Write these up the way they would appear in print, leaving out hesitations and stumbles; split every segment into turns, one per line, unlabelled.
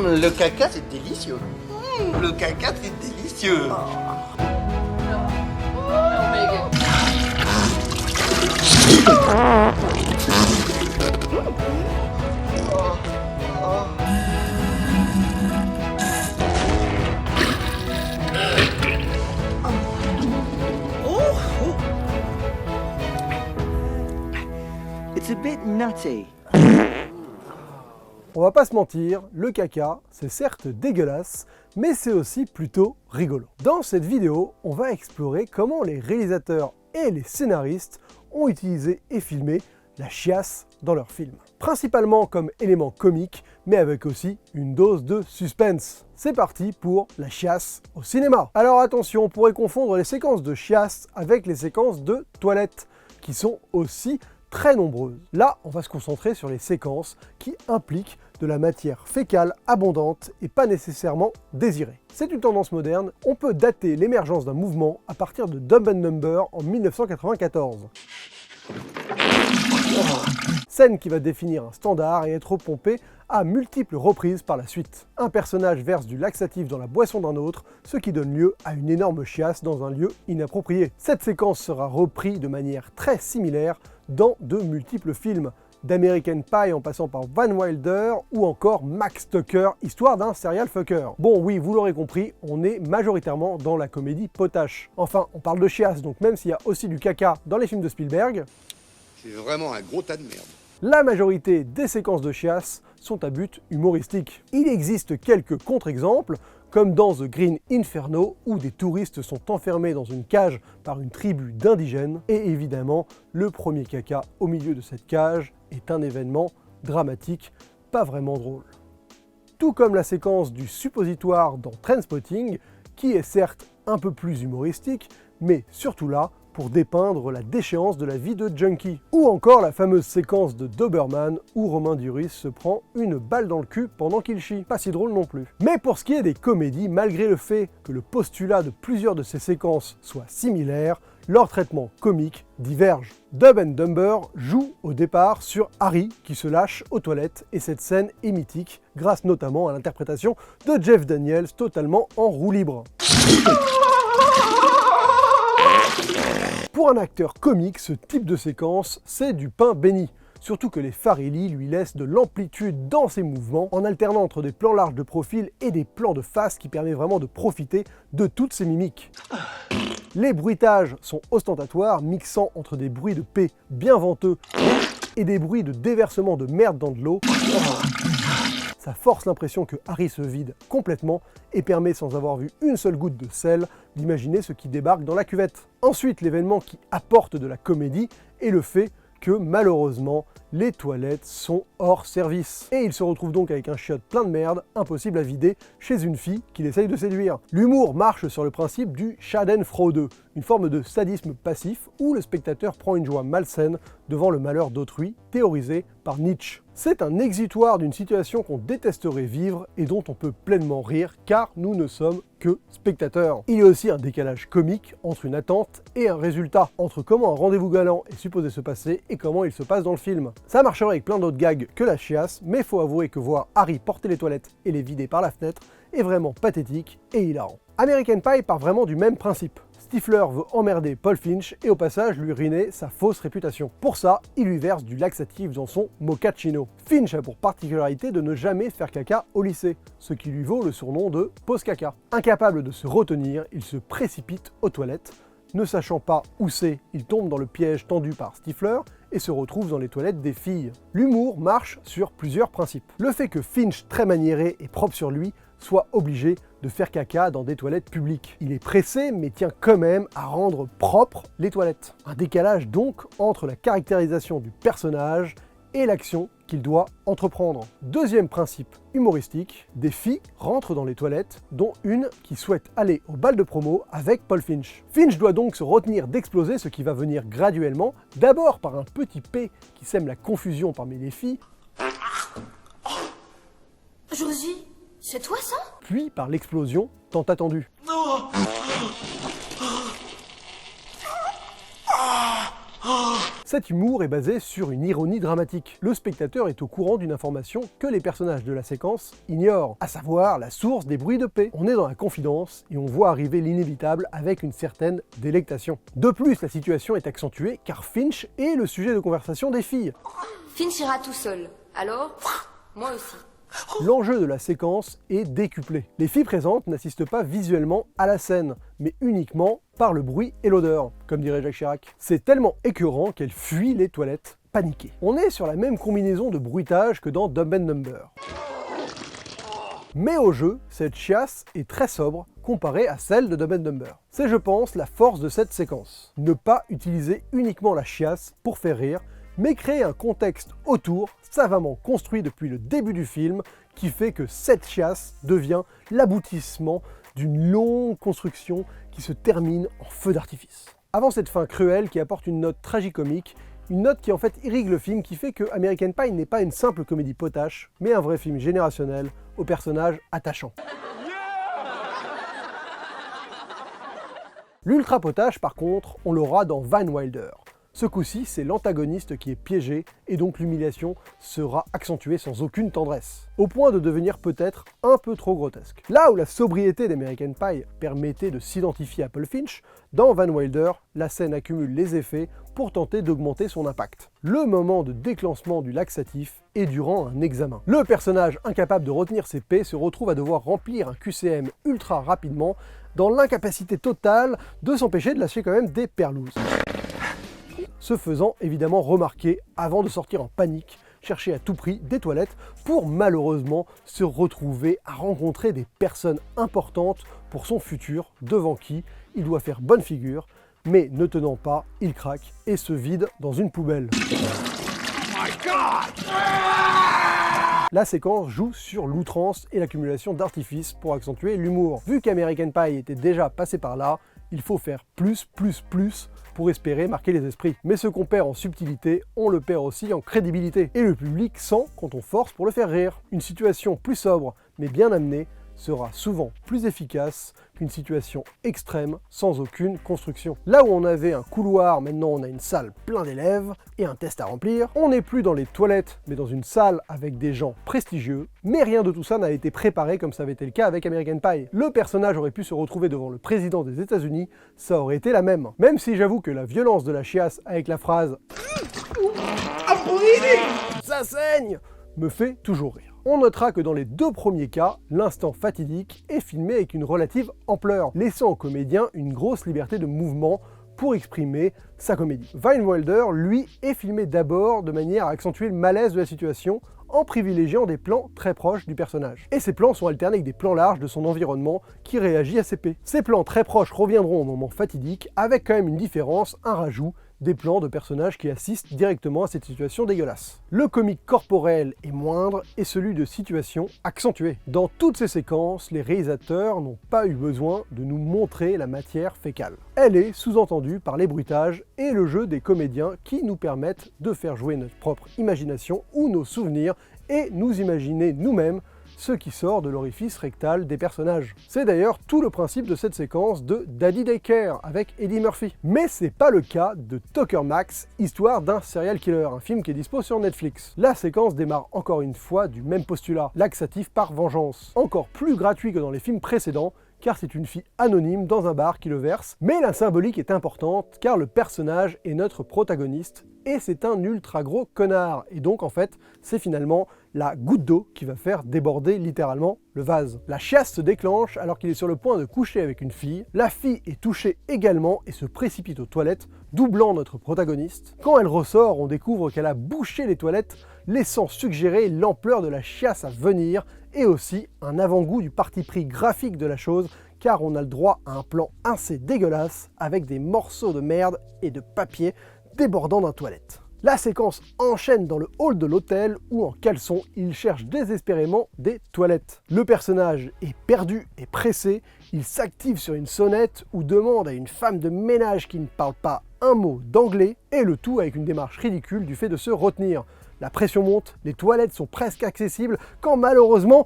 Le caca, c'est délicieux. Le caca, c'est délicieux.
It's a bit nutty.
On va pas se mentir, le caca, c'est certes dégueulasse, mais c'est aussi plutôt rigolo. Dans cette vidéo, on va explorer comment les réalisateurs et les scénaristes ont utilisé et filmé la chiasse dans leurs films. Principalement comme élément comique, mais avec aussi une dose de suspense. C'est parti pour la chiasse au cinéma. Alors attention, on pourrait confondre les séquences de chiasse avec les séquences de toilettes, qui sont aussi très nombreuses. Là, on va se concentrer sur les séquences qui impliquent de la matière fécale abondante et pas nécessairement désirée. C'est une tendance moderne, on peut dater l'émergence d'un mouvement à partir de Dumb and Dumber en 1994. Scène qui va définir un standard et être repompée à multiples reprises par la suite. Un personnage verse du laxatif dans la boisson d'un autre, ce qui donne lieu à une énorme chiasse dans un lieu inapproprié. Cette séquence sera reprise de manière très similaire dans de multiples films, d'American Pie en passant par Van Wilder ou encore Max Tucker, histoire d'un serial fucker. Bon oui, vous l'aurez compris, on est majoritairement dans la comédie potache. Enfin, on parle de chiasse, donc même s'il y a aussi du caca dans les films de Spielberg,
c'est vraiment un gros tas de merde.
La majorité des séquences de chiasse sont à but humoristique. Il existe quelques contre-exemples, comme dans The Green Inferno, où des touristes sont enfermés dans une cage par une tribu d'indigènes, et évidemment, le premier caca au milieu de cette cage est un événement dramatique, pas vraiment drôle. Tout comme la séquence du suppositoire dans Trainspotting, qui est certes un peu plus humoristique, mais surtout là, pour dépeindre la déchéance de la vie de junkie. Ou encore la fameuse séquence de Doberman où Romain Duris se prend une balle dans le cul pendant qu'il chie. Pas si drôle non plus. Mais pour ce qui est des comédies, malgré le fait que le postulat de plusieurs de ces séquences soit similaire, leur traitement comique diverge. Dumb and Dumber joue au départ sur Harry qui se lâche aux toilettes et cette scène est mythique grâce notamment à l'interprétation de Jeff Daniels totalement en roue libre. Pour un acteur comique, ce type de séquence, c'est du pain béni. Surtout que les Farrelly lui laissent de l'amplitude dans ses mouvements, en alternant entre des plans larges de profil et des plans de face qui permettent vraiment de profiter de toutes ses mimiques. Les bruitages sont ostentatoires, mixant entre des bruits de paix bien venteux et des bruits de déversement de merde dans de l'eau. Ça force l'impression que Harry se vide complètement et permet, sans avoir vu une seule goutte de sel, d'imaginer ce qui débarque dans la cuvette. Ensuite, l'événement qui apporte de la comédie est le fait que, malheureusement, les toilettes sont hors service. Et il se retrouve donc avec un chiotte plein de merde, impossible à vider, chez une fille qu'il essaye de séduire. L'humour marche sur le principe du Schadenfreude, une forme de sadisme passif où le spectateur prend une joie malsaine devant le malheur d'autrui, théorisé par Nietzsche. C'est un exutoire d'une situation qu'on détesterait vivre et dont on peut pleinement rire car nous ne sommes que spectateurs. Il y a aussi un décalage comique entre une attente et un résultat, entre comment un rendez-vous galant est supposé se passer et comment il se passe dans le film. Ça marcherait avec plein d'autres gags que la chiasse, mais faut avouer que voir Harry porter les toilettes et les vider par la fenêtre est vraiment pathétique et hilarant. American Pie part vraiment du même principe. Stifler veut emmerder Paul Finch et au passage lui ruiner sa fausse réputation. Pour ça, il lui verse du laxatif dans son mochaccino. Finch a pour particularité de ne jamais faire caca au lycée, ce qui lui vaut le surnom de pause caca. Incapable de se retenir, il se précipite aux toilettes. Ne sachant pas où c'est, il tombe dans le piège tendu par Stifler et se retrouve dans les toilettes des filles. L'humour marche sur plusieurs principes. Le fait que Finch, très maniéré et propre sur lui, soit obligé de faire caca dans des toilettes publiques. Il est pressé mais tient quand même à rendre propres les toilettes. Un décalage donc entre la caractérisation du personnage et l'action qu'il doit entreprendre. Deuxième principe humoristique, des filles rentrent dans les toilettes, dont une qui souhaite aller au bal de promo avec Paul Finch. Finch doit donc se retenir d'exploser, ce qui va venir graduellement, d'abord par un petit P qui sème la confusion parmi les filles,
Josie, c'est toi ça?
Puis par l'explosion tant attendue. Cet humour est basé sur une ironie dramatique. Le spectateur est au courant d'une information que les personnages de la séquence ignorent, à savoir la source des bruits de paix. On est dans la confidence et on voit arriver l'inévitable avec une certaine délectation. De plus, la situation est accentuée car Finch est le sujet de conversation des filles.
Finch ira tout seul. Alors, moi aussi.
L'enjeu de la séquence est décuplé. Les filles présentes n'assistent pas visuellement à la scène, mais uniquement par le bruit et l'odeur, comme dirait Jacques Chirac. C'est tellement écœurant qu'elles fuient les toilettes, paniquées. On est sur la même combinaison de bruitage que dans Dumb and Dumber. Mais au jeu, cette chiasse est très sobre comparée à celle de Dumb and Dumber. C'est, je pense, la force de cette séquence. Ne pas utiliser uniquement la chiasse pour faire rire, mais créer un contexte autour, savamment construit depuis le début du film, qui fait que cette chiasse devient l'aboutissement d'une longue construction qui se termine en feu d'artifice. Avant cette fin cruelle qui apporte une note tragicomique, une note qui en fait irrigue le film, qui fait que American Pie n'est pas une simple comédie potache, mais un vrai film générationnel aux personnages attachants. L'ultra potache par contre, on l'aura dans Van Wilder. Ce coup-ci, c'est l'antagoniste qui est piégé, et donc l'humiliation sera accentuée sans aucune tendresse, au point de devenir peut-être un peu trop grotesque. Là où la sobriété d'American Pie permettait de s'identifier à Paul Finch, dans Van Wilder, la scène accumule les effets pour tenter d'augmenter son impact. Le moment de déclenchement du laxatif est durant un examen. Le personnage incapable de retenir ses pets se retrouve à devoir remplir un QCM ultra rapidement, dans l'incapacité totale de s'empêcher de lâcher quand même des perlouses. Se faisant évidemment remarquer avant de sortir en panique, chercher à tout prix des toilettes pour malheureusement se retrouver à rencontrer des personnes importantes pour son futur, devant qui il doit faire bonne figure, mais ne tenant pas, il craque et se vide dans une poubelle. La séquence joue sur l'outrance et l'accumulation d'artifices pour accentuer l'humour. Vu qu'American Pie était déjà passé par là, il faut faire plus pour espérer marquer les esprits. Mais ce qu'on perd en subtilité, on le perd aussi en crédibilité. Et le public sent quand on force pour le faire rire. Une situation plus sobre, mais bien amenée, sera souvent plus efficace qu'une situation extrême sans aucune construction. Là où on avait un couloir, maintenant on a une salle plein d'élèves et un test à remplir. On n'est plus dans les toilettes, mais dans une salle avec des gens prestigieux. Mais rien de tout ça n'a été préparé comme ça avait été le cas avec American Pie. Le personnage aurait pu se retrouver devant le président des États-Unis, ça aurait été la même. Même si j'avoue que la violence de la chiasse avec la phrase « Ça saigne !» me fait toujours rire. On notera que dans les deux premiers cas, l'instant fatidique est filmé avec une relative ampleur, laissant au comédien une grosse liberté de mouvement pour exprimer sa comédie. Van Wilder, lui, est filmé d'abord de manière à accentuer le malaise de la situation en privilégiant des plans très proches du personnage. Et ces plans sont alternés avec des plans larges de son environnement qui réagit à ses pets. Ces plans très proches reviendront au moment fatidique avec quand même une différence, un rajout, des plans de personnages qui assistent directement à cette situation dégueulasse. Le comique corporel est moindre et celui de situation accentué. Dans toutes ces séquences, les réalisateurs n'ont pas eu besoin de nous montrer la matière fécale. Elle est sous-entendue par les bruitages et le jeu des comédiens qui nous permettent de faire jouer notre propre imagination ou nos souvenirs et nous imaginer nous-mêmes ce qui sort de l'orifice rectal des personnages. C'est d'ailleurs tout le principe de cette séquence de Daddy Daycare avec Eddie Murphy. Mais c'est pas le cas de Tucker Max, histoire d'un serial killer, un film qui est dispo sur Netflix. La séquence démarre encore une fois du même postulat, laxatif par vengeance. Encore plus gratuit que dans les films précédents, car c'est une fille anonyme dans un bar qui le verse, mais la symbolique est importante car le personnage est notre protagoniste et c'est un ultra gros connard, et donc en fait c'est finalement la goutte d'eau qui va faire déborder littéralement le vase. La chiasse se déclenche alors qu'il est sur le point de coucher avec une fille, la fille est touchée également et se précipite aux toilettes, doublant notre protagoniste. Quand elle ressort, on découvre qu'elle a bouché les toilettes, laissant suggérer l'ampleur de la chiasse à venir, et aussi un avant-goût du parti pris graphique de la chose, car on a le droit à un plan assez dégueulasse avec des morceaux de merde et de papier débordant d'un toilette. La séquence enchaîne dans le hall de l'hôtel où en caleçon, il cherche désespérément des toilettes. Le personnage est perdu et pressé, il s'active sur une sonnette ou demande à une femme de ménage qui ne parle pas un mot d'anglais, et le tout avec une démarche ridicule du fait de se retenir. La pression monte, les toilettes sont presque accessibles, quand malheureusement...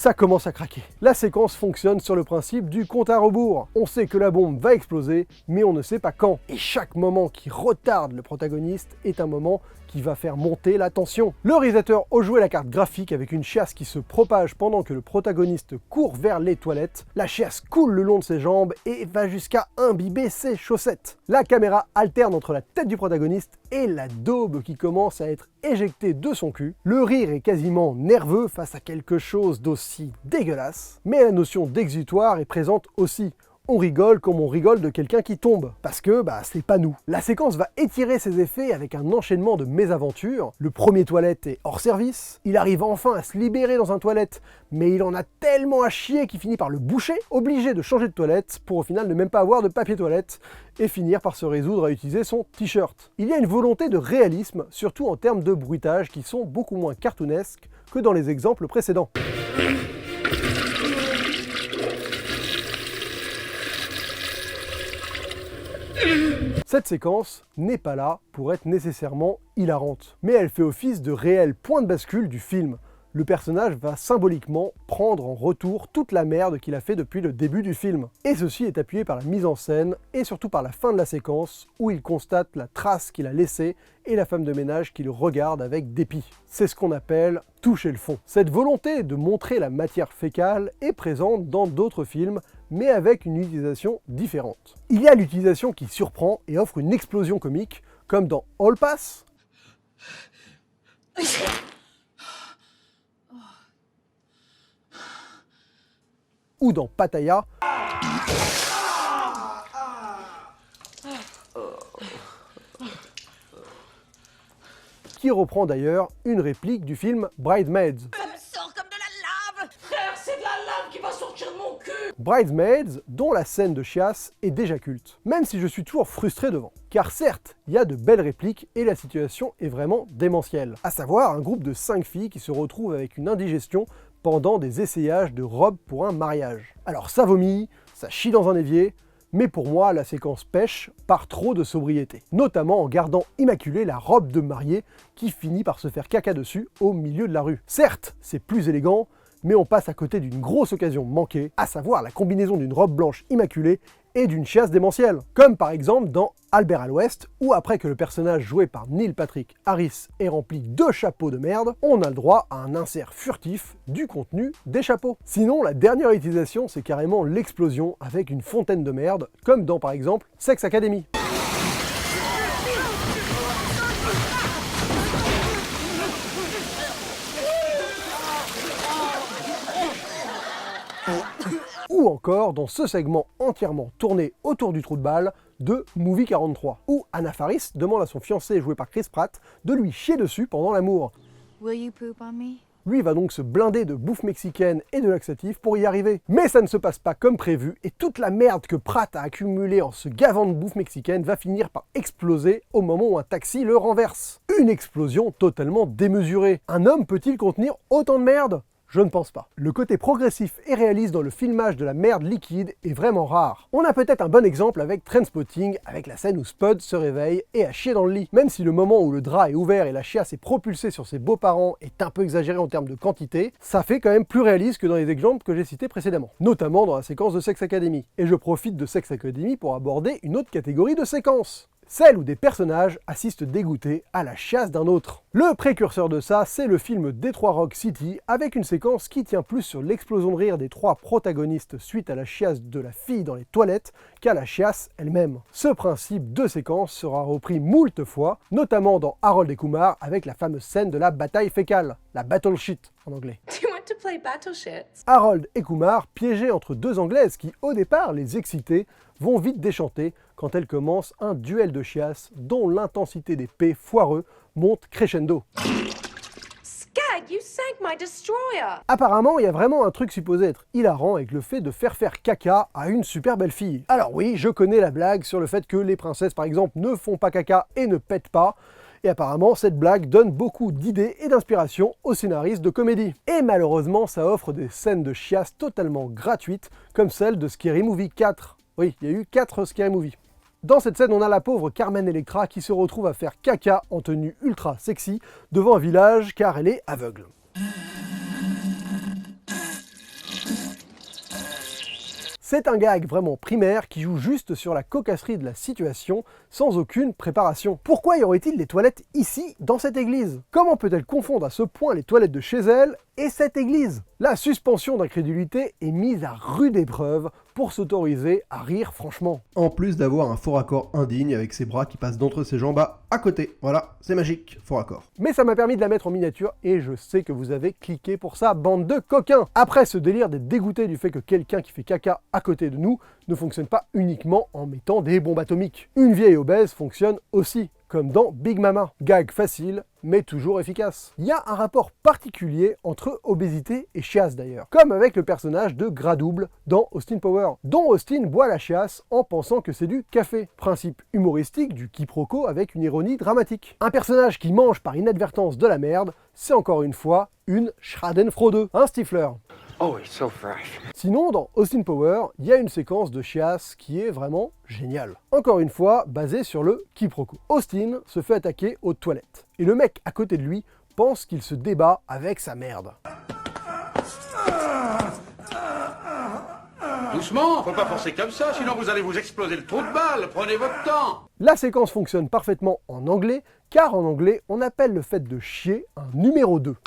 ça commence à craquer. La séquence fonctionne sur le principe du compte à rebours. On sait que la bombe va exploser, mais on ne sait pas quand. Et chaque moment qui retarde le protagoniste est un moment qui va faire monter la tension. Le réalisateur a joué la carte graphique avec une chiasse qui se propage pendant que le protagoniste court vers les toilettes. La chiasse coule le long de ses jambes et va jusqu'à imbiber ses chaussettes. La caméra alterne entre la tête du protagoniste et la daube qui commence à être éjectée de son cul. Le rire est quasiment nerveux face à quelque chose d'aussi dégueulasse, mais la notion d'exutoire est présente aussi. On rigole comme on rigole de quelqu'un qui tombe, parce que c'est pas nous. La séquence va étirer ses effets avec un enchaînement de mésaventures. Le premier toilette est hors service, il arrive enfin à se libérer dans un toilette, mais il en a tellement à chier qu'il finit par le boucher, obligé de changer de toilette pour au final ne même pas avoir de papier toilette, et finir par se résoudre à utiliser son t-shirt. Il y a une volonté de réalisme, surtout en termes de bruitage, qui sont beaucoup moins cartoonesques que dans les exemples précédents. Cette séquence n'est pas là pour être nécessairement hilarante, mais elle fait office de réel point de bascule du film. Le personnage va symboliquement prendre en retour toute la merde qu'il a fait depuis le début du film. Et ceci est appuyé par la mise en scène et surtout par la fin de la séquence où il constate la trace qu'il a laissée et la femme de ménage qui le regarde avec dépit. C'est ce qu'on appelle toucher le fond. Cette volonté de montrer la matière fécale est présente dans d'autres films, mais avec une utilisation différente. Il y a l'utilisation qui surprend et offre une explosion comique, comme dans All Pass, ou dans Pattaya, qui reprend d'ailleurs une réplique du film Bridesmaids.
Ça me sort comme de la lave! Frère, c'est de la lave qui va sortir de mon cul!
Bridesmaids, dont la scène de chiasse est déjà culte, même si je suis toujours frustré devant. Car certes, il y a de belles répliques et la situation est vraiment démentielle. À savoir un groupe de 5 filles qui se retrouvent avec une indigestion pendant des essayages de robes pour un mariage. Alors ça vomit, ça chie dans un évier, mais pour moi la séquence pêche par trop de sobriété, notamment en gardant immaculée la robe de mariée qui finit par se faire caca dessus au milieu de la rue. Certes, c'est plus élégant, mais on passe à côté d'une grosse occasion manquée, à savoir la combinaison d'une robe blanche immaculée et d'une chiasse démentielle. Comme par exemple dans Albert à l'Ouest, où après que le personnage joué par Neil Patrick Harris ait rempli 2 chapeaux de merde, on a le droit à un insert furtif du contenu des chapeaux. Sinon, la dernière utilisation, c'est carrément l'explosion avec une fontaine de merde, comme dans par exemple Sex Academy. Ou encore dans ce segment entièrement tourné autour du trou de balle de Movie 43, où Anna Faris demande à son fiancé joué par Chris Pratt de lui chier dessus pendant l'amour.
Will you poop on me?
Lui va donc se blinder de bouffe mexicaine et de laxatifs pour y arriver. Mais ça ne se passe pas comme prévu et toute la merde que Pratt a accumulée en se gavant de bouffe mexicaine va finir par exploser au moment où un taxi le renverse. Une explosion totalement démesurée. Un homme peut-il contenir autant de merde ? Je ne pense pas. Le côté progressif et réaliste dans le filmage de la merde liquide est vraiment rare. On a peut-être un bon exemple avec Trainspotting, avec la scène où Spud se réveille et a chié dans le lit. Même si le moment où le drap est ouvert et la chiasse est propulsée sur ses beaux-parents est un peu exagéré en termes de quantité, ça fait quand même plus réaliste que dans les exemples que j'ai cités précédemment, notamment dans la séquence de Sex Academy. Et je profite de Sex Academy pour aborder une autre catégorie de séquences. Celle où des personnages assistent dégoûtés à la chasse d'un autre. Le précurseur de ça, c'est le film Detroit Rock City, avec une séquence qui tient plus sur l'explosion de rire des 3 protagonistes suite à la chiasse de la fille dans les toilettes qu'à la chiasse elle-même. Ce principe de séquence sera repris moult fois, notamment dans Harold et Kumar avec la fameuse scène de la bataille fécale, la battle shit en anglais.
You want to play battle shit?
Harold et Kumar, piégés entre 2 Anglaises qui, au départ, les excitaient, vont vite déchanter quand elles commencent un duel de chiasse dont l'intensité des P foireux monte crescendo.
Skag, you sank my destroyer!
Apparemment, il y a vraiment un truc supposé être hilarant avec le fait de faire caca à une super belle fille. Alors oui, je connais la blague sur le fait que les princesses, par exemple, ne font pas caca et ne pètent pas. Et apparemment, cette blague donne beaucoup d'idées et d'inspiration aux scénaristes de comédie. Et malheureusement, ça offre des scènes de chiasse totalement gratuites, comme celle de Scary Movie 4. Oui, il y a eu 4 Scary Movie. Dans cette scène, on a la pauvre Carmen Electra qui se retrouve à faire caca en tenue ultra sexy devant un village car elle est aveugle. C'est un gag vraiment primaire qui joue juste sur la cocasserie de la situation, sans aucune préparation. Pourquoi y aurait-il des toilettes ici, dans cette église? Comment peut-elle confondre à ce point les toilettes de chez elle et cette église? La suspension d'incrédulité est mise à rude épreuve pour s'autoriser à rire franchement. En plus d'avoir un faux raccord indigne avec ses bras qui passent d'entre ses jambes à côté. Voilà, c'est magique, faux raccord. Mais ça m'a permis de la mettre en miniature et je sais que vous avez cliqué pour ça, bande de coquins. Après ce délire d'être dégoûté du fait que quelqu'un qui fait caca à côté de nous ne fonctionne pas uniquement en mettant des bombes atomiques. Une vieille obèse fonctionne aussi, comme dans Big Mama. Gag facile, mais toujours efficace. Il y a un rapport particulier entre obésité et chiasse d'ailleurs, comme avec le personnage de Gras Double dans Austin Power, dont Austin boit la chiasse en pensant que c'est du café. Principe humoristique du quiproquo avec une ironie dramatique. Un personnage qui mange par inadvertance de la merde, c'est encore une fois une Schadenfreude, un Stifler.
Oh, it's so fresh.
Sinon, dans Austin Power, il y a une séquence de chiasse qui est vraiment géniale. Encore une fois, basée sur le quiproquo. Austin se fait attaquer aux toilettes. Et le mec à côté de lui pense qu'il se débat avec sa merde.
Doucement, faut pas forcer comme ça, sinon vous allez vous exploser le trou de balle. Prenez votre temps.
La séquence fonctionne parfaitement en anglais, car en anglais, on appelle le fait de chier un numéro 2.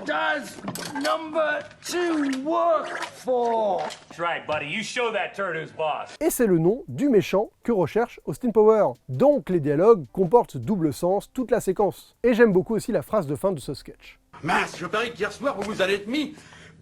Does number 2 work for?
That's right, buddy. You show that turd who's boss.
Et c'est le nom du méchant que recherche Austin Power. Donc les dialogues comportent ce double sens toute la séquence. Et j'aime beaucoup aussi la phrase de fin de ce sketch.
Mince, je parie qu'hier soir vous vous en êtes mis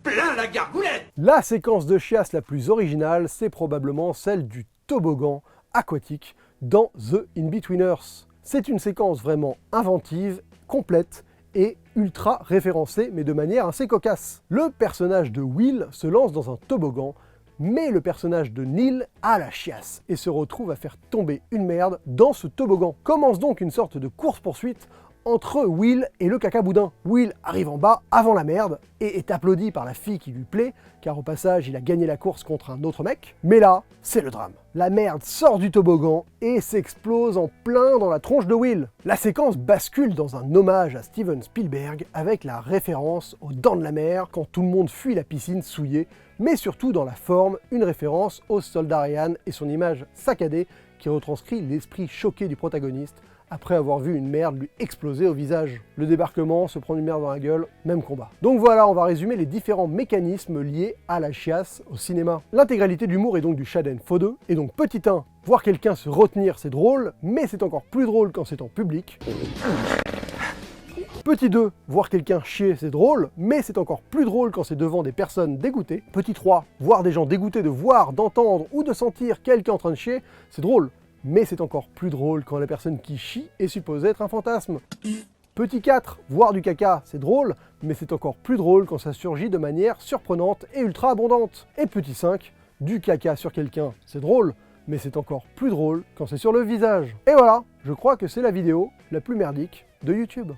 plein la gargoulette.
La séquence de chiasse la plus originale, c'est probablement celle du toboggan aquatique dans The In-Betweeners. C'est une séquence vraiment inventive, complète et ultra référencée, mais de manière assez cocasse. Le personnage de Will se lance dans un toboggan, mais le personnage de Neil a la chiasse et se retrouve à faire tomber une merde dans ce toboggan. Commence donc une sorte de course-poursuite entre Will et le caca-boudin. Will arrive en bas avant la merde et est applaudi par la fille qui lui plaît, car au passage il a gagné la course contre un autre mec. Mais là, c'est le drame. La merde sort du toboggan et s'explose en plein dans la tronche de Will. La séquence bascule dans un hommage à Steven Spielberg avec la référence aux Dents de la Mer quand tout le monde fuit la piscine souillée, mais surtout dans la forme, une référence au soldat Ryan et son image saccadée qui retranscrit l'esprit choqué du protagoniste après avoir vu une merde lui exploser au visage. Le débarquement, se prendre une merde dans la gueule, même combat. Donc voilà, on va résumer les différents mécanismes liés à la chiasse au cinéma. L'intégralité de l'humour est donc du Schadenfreude, et donc petit 1, voir quelqu'un se retenir c'est drôle, mais c'est encore plus drôle quand c'est en public. Petit 2, voir quelqu'un chier c'est drôle, mais c'est encore plus drôle quand c'est devant des personnes dégoûtées. Petit 3, voir des gens dégoûtés de voir, d'entendre ou de sentir quelqu'un en train de chier, c'est drôle. Mais c'est encore plus drôle quand la personne qui chie est supposée être un fantasme. Petit 4, voir du caca, c'est drôle, mais c'est encore plus drôle quand ça surgit de manière surprenante et ultra abondante. Et petit 5, du caca sur quelqu'un, c'est drôle, mais c'est encore plus drôle quand c'est sur le visage. Et voilà, je crois que c'est la vidéo la plus merdique de YouTube.